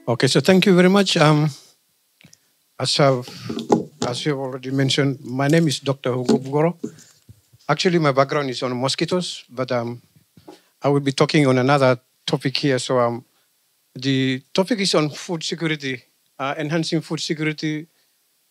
Okay, so thank you very much. As I've, as you've already mentioned, my name is Dr. Hugo Bugoro. Actually, my background is on mosquitoes, but I will be talking on another topic here. So the topic is on food security, enhancing food security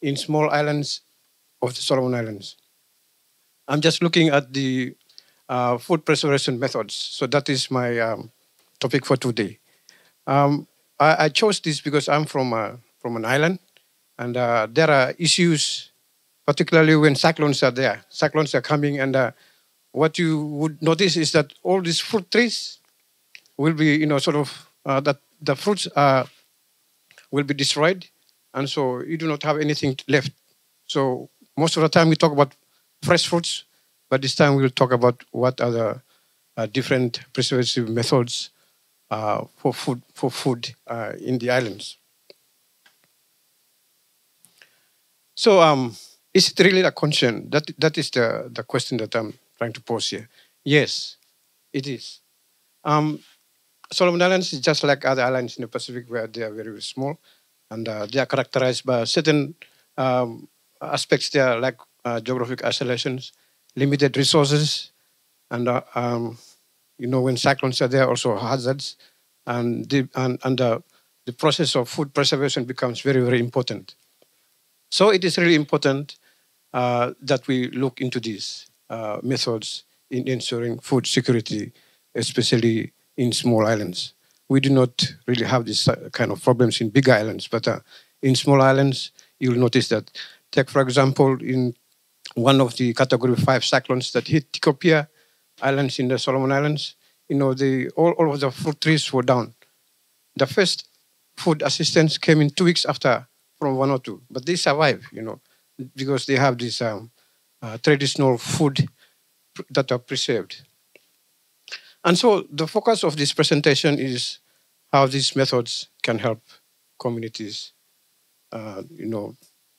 in small islands of the Solomon Islands. I'm just looking at the food preservation methods. So that is my topic for today. I chose this because I'm from an island, and there are issues, particularly when cyclones are there. Cyclones are coming, and what you would notice is that all these fruit trees will be, sort of that the fruits will be destroyed, and so you do not have anything left. So most of the time we talk about fresh fruits, but this time we'll talk about what are the different preservative methods for food in the islands. So is it really a concern? That is the question that I'm trying to pose here. Yes, it is. Um, Solomon Islands is just like other islands in the Pacific where they are very, very small, and they are characterized by certain aspects there like geographic isolations, limited resources, and when cyclones are there, also hazards, and the process of food preservation becomes very, very important. So it is really important that we look into these methods in ensuring food security, especially in small islands. We do not really have this kind of problems in big islands, but in small islands, you'll notice that. Take, for example, in one of the Category 5 cyclones that hit Tikopia Islands in the Solomon Islands, all of the fruit trees were down. The first food assistance came in 2 weeks after from 102, but they survive, because they have this traditional food that are preserved. And so the focus of this presentation is how these methods can help communities,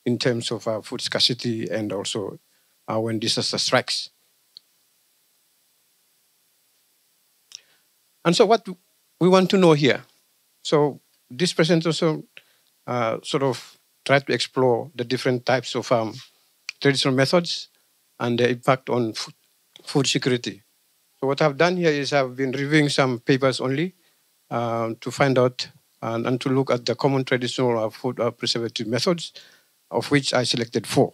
in terms of food scarcity and also when disaster strikes. And so what we want to know here. So this presentation sort of try to explore the different types of traditional methods and the impact on food security. So what I've done here is I've been reviewing some papers only to find out and to look at the common traditional food preservative methods, of which I selected 4.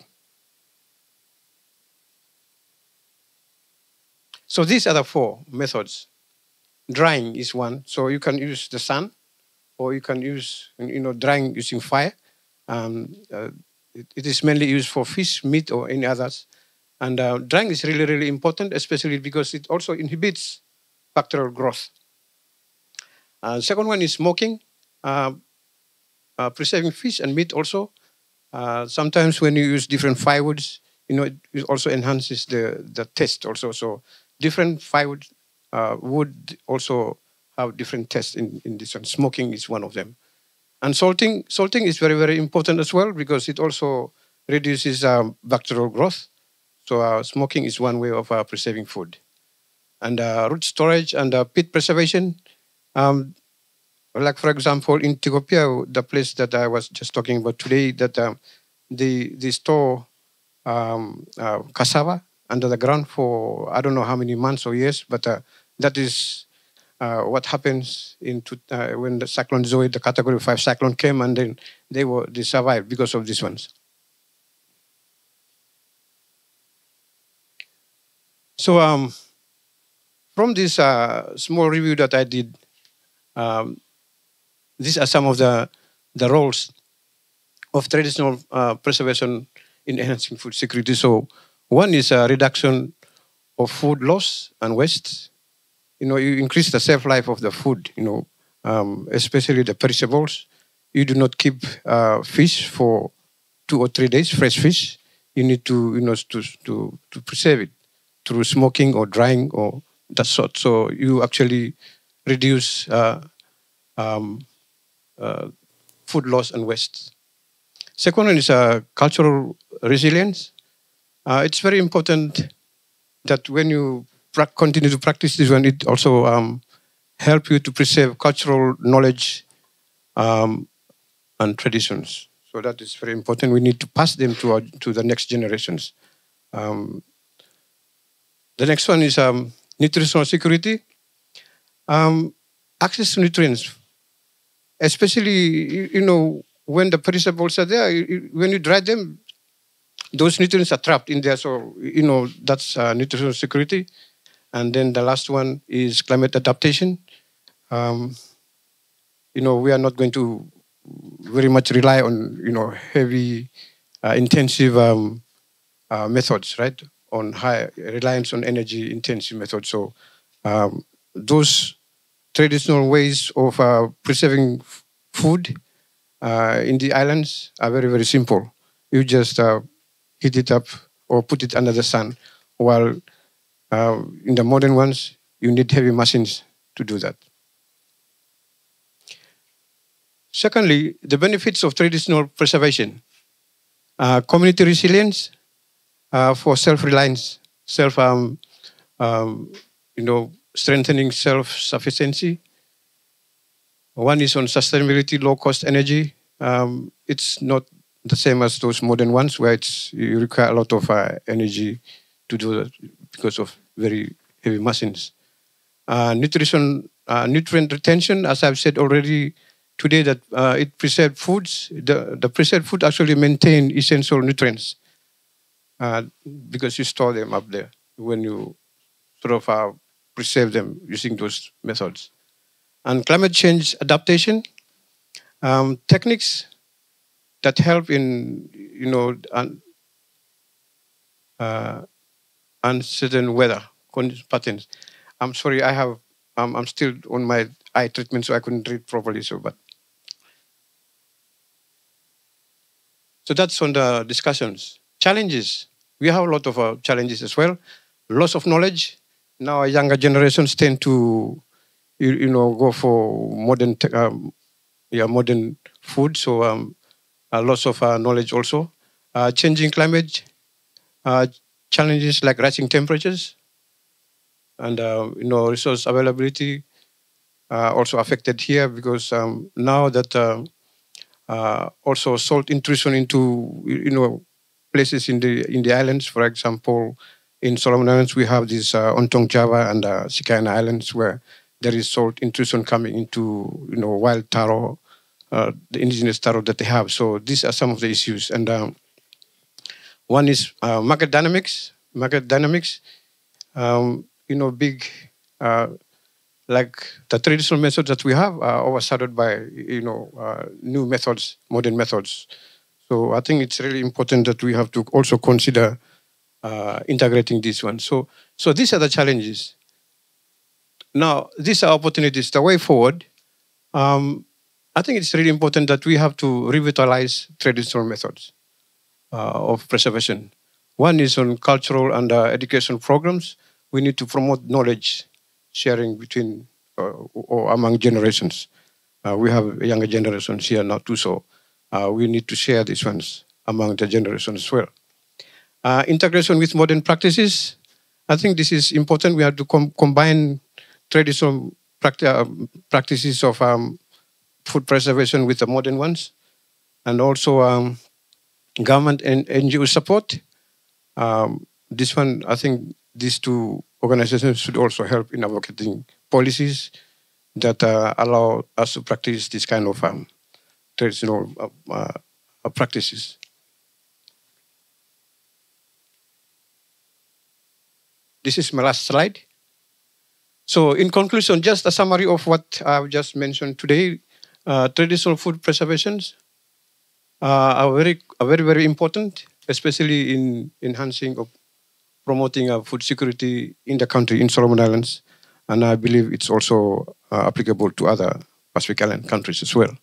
So these are the 4 methods. Drying is one. So you can use the sun, or you can use, drying using fire. It is mainly used for fish, meat, or any others. And drying is really, really important, especially because it also inhibits bacterial growth. Second one is smoking, preserving fish and meat also. Sometimes when you use different firewoods, it also enhances the taste also. So different firewood would also have different tests in this one. Smoking is one of them. And salting is very, very important as well because it also reduces bacterial growth. So smoking is one way of preserving food. And root storage and pit preservation. Like for example, in Tikopia, the place that I was just talking about today, that they store cassava under the ground for I don't know how many months or years, but that is what happens when the cyclone Zoe, the Category 5 cyclone came, and then they survived because of these ones. So from this small review that I did, these are some of the roles of traditional preservation in enhancing food security. So one is a reduction of food loss and waste. You increase the shelf life of the food, especially the perishables. You do not keep fish for 2 or 3 days, fresh fish. You need to, to preserve it through smoking or drying or that sort. So you actually reduce food loss and waste. Second one is cultural resilience. It's very important that when you continue to practice this one, it also help you to preserve cultural knowledge um, and traditions. So that is very important. We need to pass them to the next generations. Um, the next one is nutritional security. Access to nutrients, especially when the perishables are there. When you dry them, those nutrients are trapped in there. So that's nutritional security. And then the last one is climate adaptation. Um, we are not going to very much rely on heavy, intensive methods, right? On high reliance on energy intensive methods. So those traditional ways of preserving food in the islands are very, very simple. You just heat it up or put it under the sun. While in the modern ones, you need heavy machines to do that. Secondly, the benefits of traditional preservation. Community resilience for self-reliance, strengthening self-sufficiency. One is on sustainability, low-cost energy. It's not the same as those modern ones where you require a lot of energy to do that because of very heavy machines. Nutrient retention, as I've said already today, that it preserved foods. The preserved food actually maintain essential nutrients because you store them up there when you sort of preserve them using those methods. And climate change adaptation, techniques that help in, uncertain weather patterns. I'm sorry, I'm still on my eye treatment, so I couldn't read properly. So that's on the discussions. Challenges. We have a lot of challenges as well. Loss of knowledge. Now younger generations tend to, go for modern food. So a loss of knowledge also. Changing climate. Challenges like rising temperatures. And, resource availability also affected here because now that also salt intrusion into, places in the islands. For example, in Solomon Islands, we have these Ontong Java and Sikaina Islands where there is salt intrusion coming into, wild taro, the indigenous taro that they have. So these are some of the issues. And one is market dynamics. Big, like the traditional methods that we have are overshadowed by, new methods, modern methods. So I think it's really important that we have to also consider integrating this one. So these are the challenges. Now, these are opportunities. The way forward, I think it's really important that we have to revitalize traditional methods of preservation. One is on cultural and education programs. We need to promote knowledge sharing between or among generations. We have younger generations here now too, so we need to share these ones among the generations as well. Integration with modern practices. I think this is important. We have to combine traditional practices of food preservation with the modern ones, and also government and NGO support. This one, I think these two organizations should also help in advocating policies that allow us to practice this kind of traditional practices. This is my last slide. So in conclusion, just a summary of what I've just mentioned today. Traditional food preservations are very, very important, especially in enhancing or promoting food security in the country, in Solomon Islands. And I believe it's also applicable to other Pacific Island countries as well.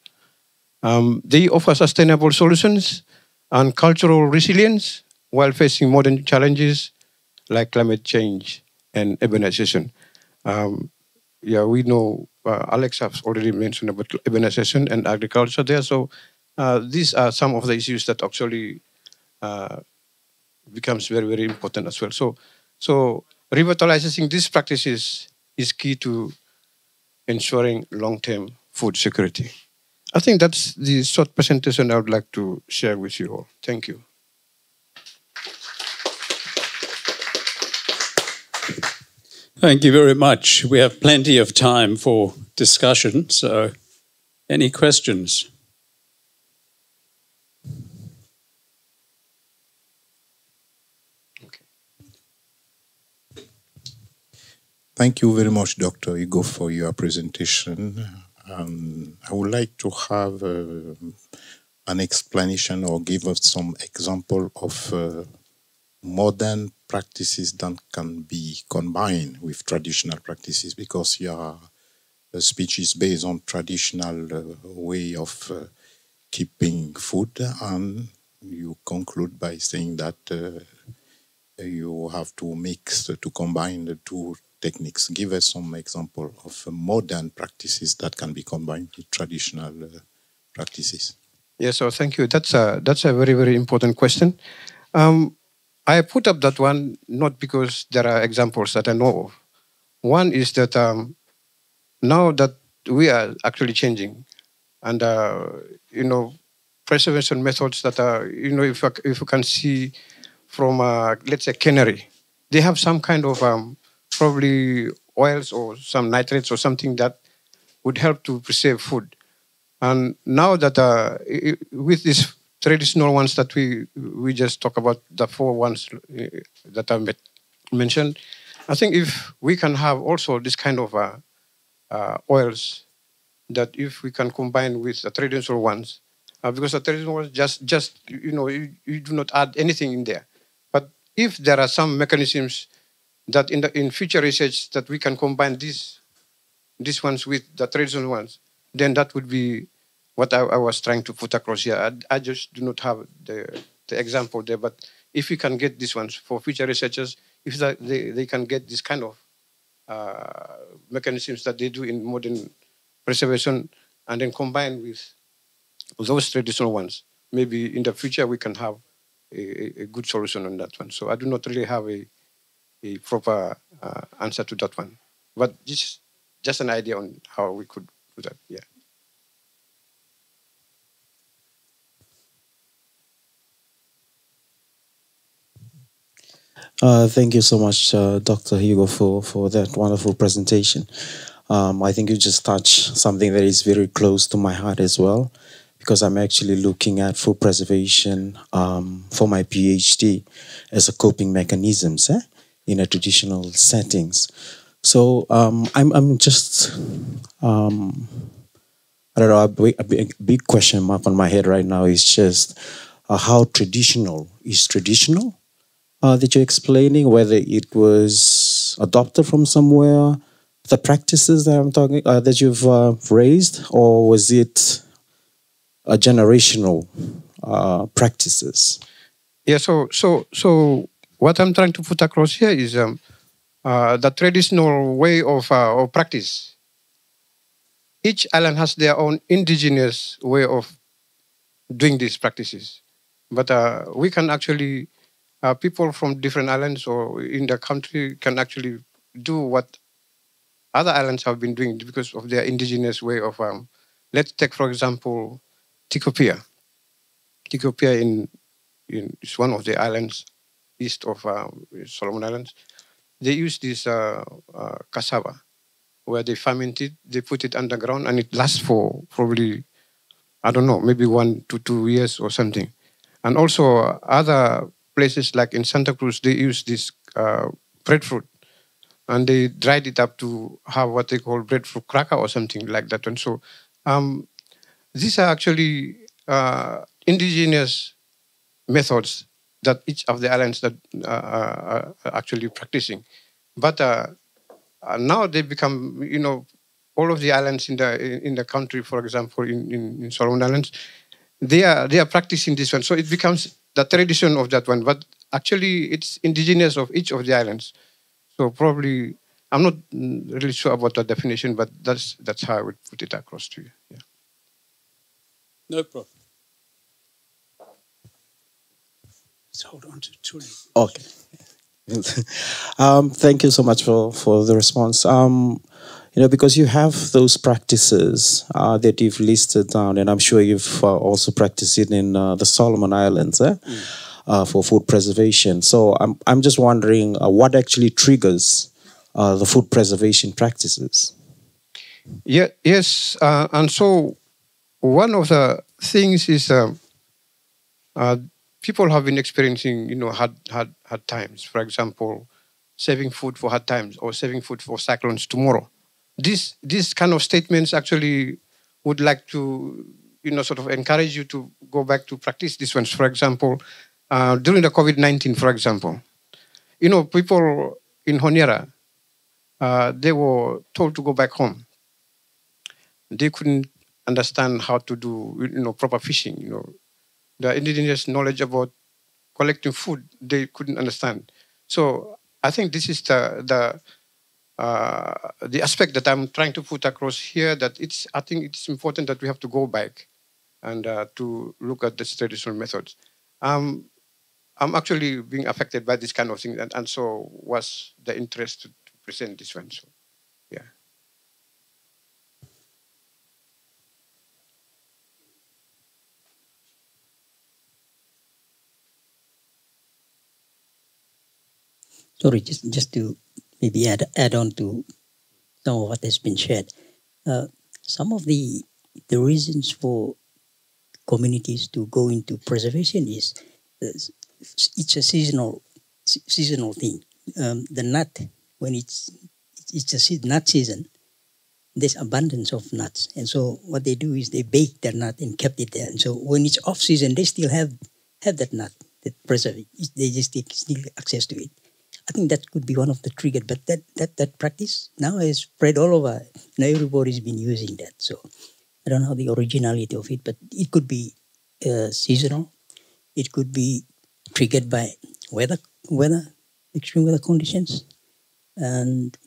They offer sustainable solutions and cultural resilience while facing modern challenges like climate change and urbanization. We know Alex has already mentioned about urbanization and agriculture there. So these are some of the issues that actually becomes very, very important as well. So revitalizing these practices is key to ensuring long-term food security. I think that's the short presentation I would like to share with you all. Thank you. Thank you very much. We have plenty of time for discussion, so any questions? Thank you very much, Dr. Hugo, for your presentation. I would like to have an explanation or give us some example of modern practices that can be combined with traditional practices, because your speech is based on traditional way of keeping food, and you conclude by saying that you have to mix, to combine the two techniques. Give us some example of modern practices that can be combined with traditional practices. Yes, so thank you. That's a very, very important question. I put up that one not because there are examples that I know of. One is that now that we are actually changing, and preservation methods that are, if you can see from let's say cannery, they have some kind of probably oils or some nitrates or something that would help to preserve food. And now that with these traditional ones that we just talk about, the four ones that I mentioned, I think if we can have also this kind of oils, that if we can combine with the traditional ones, because the traditional ones just you do not add anything in there. But if there are some mechanisms that in future research that we can combine these ones with the traditional ones, then that would be what I was trying to put across here. I just do not have the example there, but if we can get these ones for future researchers, if they can get this kind of mechanisms that they do in modern preservation and then combine with those traditional ones, maybe in the future we can have a good solution on that one. So I do not really have a proper answer to that one, but just an idea on how we could do that. Yeah. Thank you so much, Dr. Hugo, for that wonderful presentation. I think you just touched something that is very close to my heart as well, because I'm actually looking at food preservation for my PhD as a coping mechanisms in a traditional settings. So I'm just I don't know, a big question mark on my head right now is just how traditional is traditional that you're explaining, whether it was adopted from somewhere, the practices that I'm talking that you've raised, or was it a generational practices? Yeah. So what I'm trying to put across here is the traditional way of practice. Each island has their own indigenous way of doing these practices, but we can actually people from different islands or in the country can actually do what other islands have been doing because of their indigenous way of. Let's take, for example, Tikopia. Tikopia is one of the islands east of Solomon Islands. They use this cassava where they ferment it, they put it underground, and it lasts for probably, I don't know, maybe 1 to 2 years or something. And also other places like in Santa Cruz, they use this breadfruit, and they dried it up to have what they call breadfruit cracker or something like that. And so these are actually indigenous methods that each of the islands that are actually practicing. But now they become, all of the islands in the country, for example, in Solomon Islands, they are practicing this one. So it becomes the tradition of that one. But actually, it's indigenous of each of the islands. So probably, I'm not really sure about the definition, but that's how I would put it across to you. Yeah. No problem. Let's hold on to Tuli. Okay. Thank you so much for the response. because you have those practices that you've listed down, and I'm sure you've also practiced it in the Solomon Islands for food preservation. So I'm just wondering what actually triggers the food preservation practices. Yeah, yes, and so one of the things is uh, people have been experiencing, hard times. For example, saving food for hard times or saving food for cyclones tomorrow. These kind of statements actually would like to, sort of encourage you to go back to practice these ones. For example, during the COVID-19, for example, people in Honiara, they were told to go back home. They couldn't understand how to do, proper fishing. The indigenous knowledge about collecting food, they couldn't understand. So I think this is the aspect that I'm trying to put across here. That I think it's important that we have to go back and to look at the traditional methods. I'm actually being affected by this kind of thing, and so was the interest to present this one. So, yeah. Sorry, just to maybe add on to some of what has been shared. Some of the reasons for communities to go into preservation is it's a seasonal thing. The nut, when it's a nut season, there's abundance of nuts, and so what they do is they bake their nut and kept it there. And so when it's off season, they still have that nut, that preserve it. They just still access to it. I think that could be one of the triggers, but that practice now is spread all over. Now everybody's been using that. So I don't know the originality of it, but it could be seasonal. It could be triggered by extreme weather conditions, and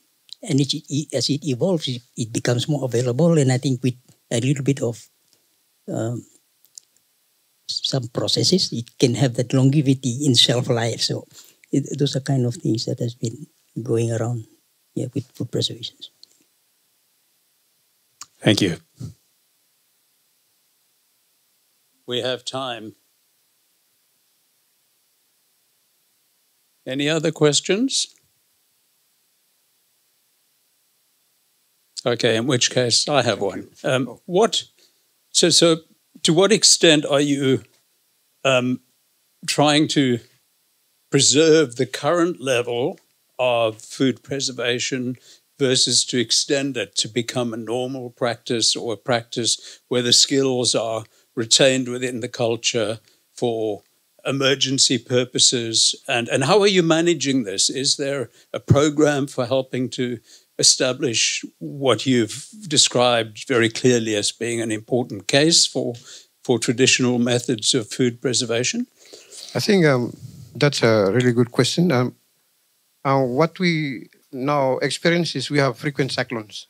as it evolves, it becomes more available. And I think with a little bit of some processes, it can have that longevity in shelf life. So those are kind of things that has been going around with food preservation. Thank you. We have time. Any other questions? Okay, in which case I have one. So to what extent are you trying to preserve the current level of food preservation versus to extend it to become a normal practice or a practice where the skills are retained within the culture for emergency purposes? And how are you managing this? Is there a program for helping to establish what you've described very clearly as being an important case for traditional methods of food preservation? I think that's a really good question. What we now experience is we have frequent cyclones.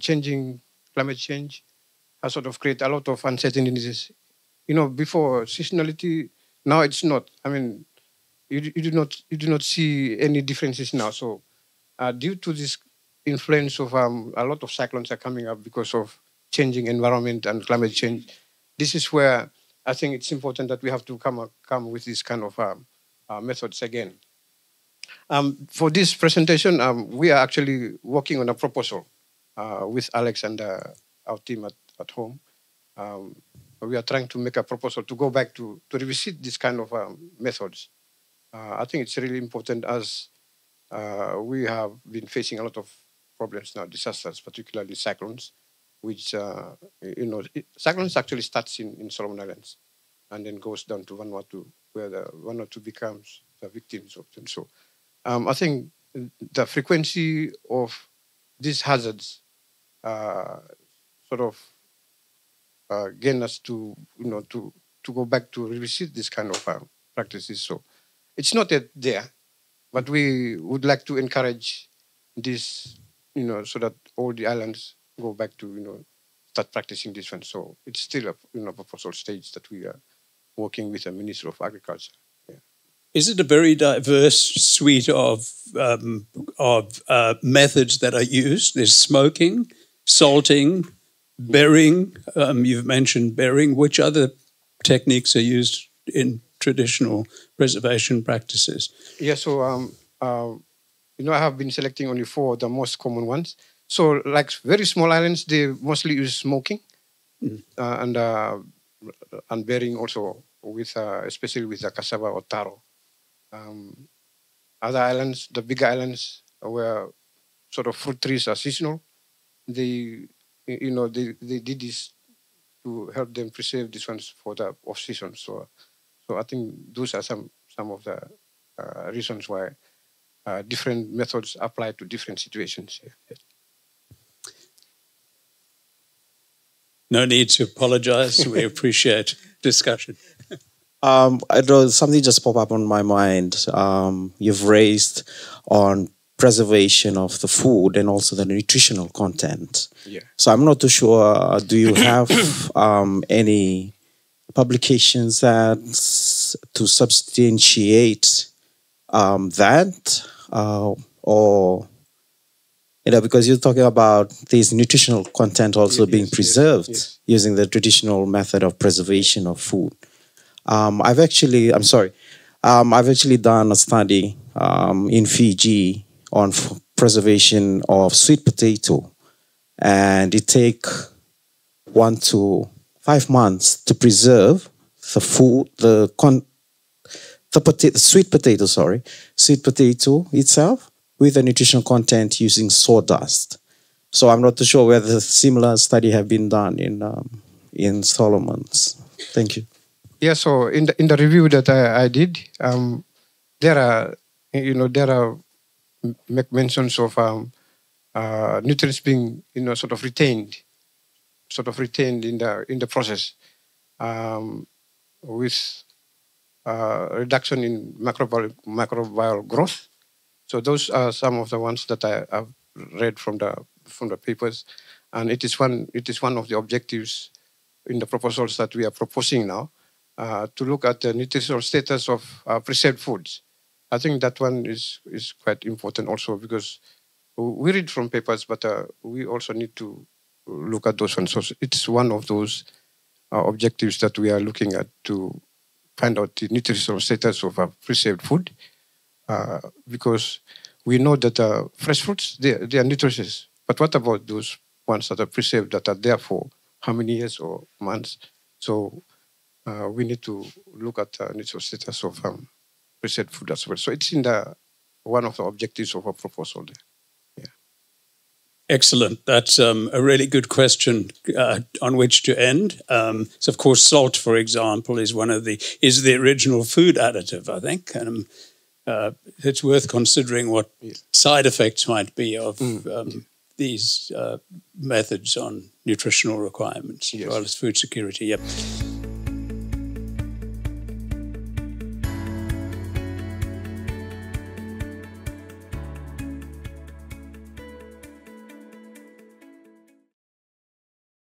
Changing climate change has sort of created a lot of uncertainties. Before seasonality, now it's not. I mean, you do not see any differences now. So, due to this influence of a lot of cyclones are coming up because of changing environment and climate change, this is where I think it's important that we have to come with this kind of methods again. For this presentation, we are actually working on a proposal with Alex and our team at home. We are trying to make a proposal to go back to revisit this kind of methods. I think it's really important as we have been facing a lot of problems now, disasters, particularly cyclones, which, cyclones actually starts in Solomon Islands and then goes down to Vanuatu, where the Vanuatu becomes the victims of them. So I think the frequency of these hazards sort of gain us to go back to revisit this kind of practices. So it's not yet there, but we would like to encourage this, so that all the islands go back to start practicing this one. So it's still a proposal stage that we are working with the Minister of Agriculture. Yeah. Is it a very diverse suite of methods that are used? There's smoking, salting, bearing. You've mentioned bearing. Which other techniques are used in traditional preservation practices? Yeah, so I have been selecting only 4 of the most common ones. So, like very small islands, they mostly use smoking and bearing also with, especially with the cassava or taro. Other islands, the bigger islands, where sort of fruit trees are seasonal, they did this to help them preserve these ones for the off season. So I think those are some of the reasons why different methods apply to different situations. Yeah. No need to apologize. We appreciate discussion. I know something just popped up on my mind. You've raised on preservation of the food and also the nutritional content. Yeah. So I'm not too sure. Do you have any publications that to substantiate that, or because you're talking about this nutritional content also being preserved using the traditional method of preservation of food. I've actually done a study in Fiji on preservation of sweet potato, and it takes 1 to 5 months to preserve the food, sweet potato itself with the nutritional content using sawdust. So I'm not too sure whether a similar study have been done in Solomon's. Thank you. Yeah, so in the review that I did, there are mentions of nutrients being sort of retained in the process, with reduction in microbial growth. So those are some of the ones that I have read from the papers, and it is one of the objectives in the proposals that we are proposing now, to look at the nutritional status of preserved foods. I think that one is quite important also, because we read from papers, but we also need to look at those ones. So it's one of those objectives that we are looking at, to find out the nutritional status of preserved food, because we know that fresh fruits, they are nutritious. But what about those ones that are preserved, that are there for how many years or months? So we need to look at the nutritional status of preserved food as well. So it's in one of the objectives of our proposal there. Yeah. Excellent. That's a really good question on which to end. So, of course, salt, for example, is the original food additive, I think. And it's worth considering what side effects might be of these methods on nutritional requirements, as well as food security. Yep.